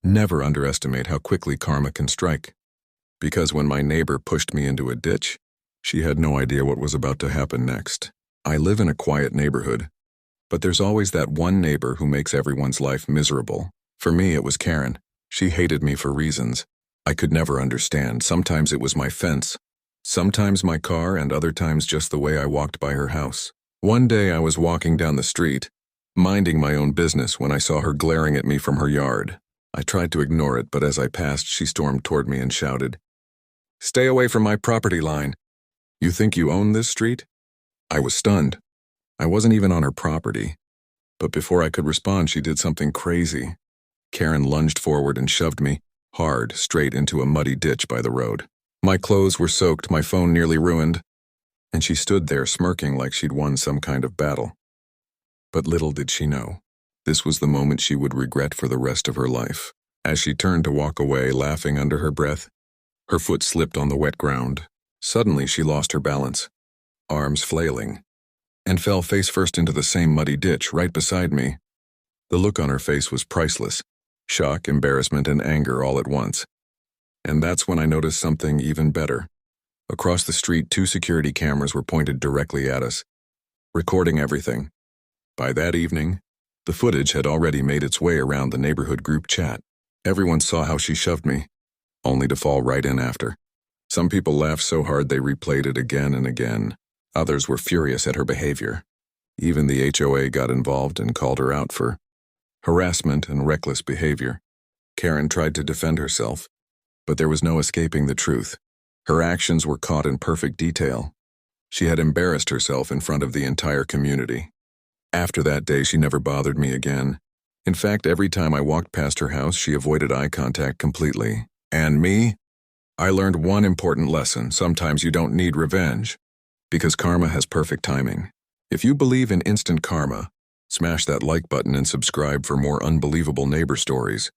Never underestimate how quickly karma can strike. Because when my neighbor pushed me into a ditch, she had no idea what was about to happen next. I live in a quiet neighborhood, but there's always that one neighbor who makes everyone's life miserable. For me, it was Keran. She hated me for reasons I could never understand. Sometimes it was my fence, sometimes my car, and other times just the way I walked by her house. One day I was walking down the street, minding my own business, when I saw her glaring at me from her yard. I tried to ignore it, but as I passed, she stormed toward me and shouted, "Stay away from my property line. You think you own this street?" I was stunned. I wasn't even on her property. But before I could respond, she did something crazy. Keran lunged forward and shoved me, hard, straight into a muddy ditch by the road. My clothes were soaked, my phone nearly ruined, and she stood there smirking like she'd won some kind of battle. But little did she know, this was the moment she would regret for the rest of her life. As she turned to walk away, laughing under her breath, her foot slipped on the wet ground. Suddenly she lost her balance, arms flailing, and fell face first into the same muddy ditch right beside me. The look on her face was priceless. Shock, embarrassment, and anger all at once. And that's when I noticed something even better. Across the street, 2 security cameras were pointed directly at us, recording everything. By that evening, the footage had already made its way around the neighborhood group chat. Everyone saw how she shoved me, only to fall right in after. Some people laughed so hard they replayed it again and again. Others were furious at her behavior. Even the HOA got involved and called her out for harassment and reckless behavior. Keran tried to defend herself, but there was no escaping the truth. Her actions were caught in perfect detail. She had embarrassed herself in front of the entire community. After that day, she never bothered me again. In fact, every time I walked past her house, she avoided eye contact completely. And me? I learned one important lesson. Sometimes you don't need revenge, because karma has perfect timing. If you believe in instant karma, smash that like button and subscribe for more unbelievable neighbor stories.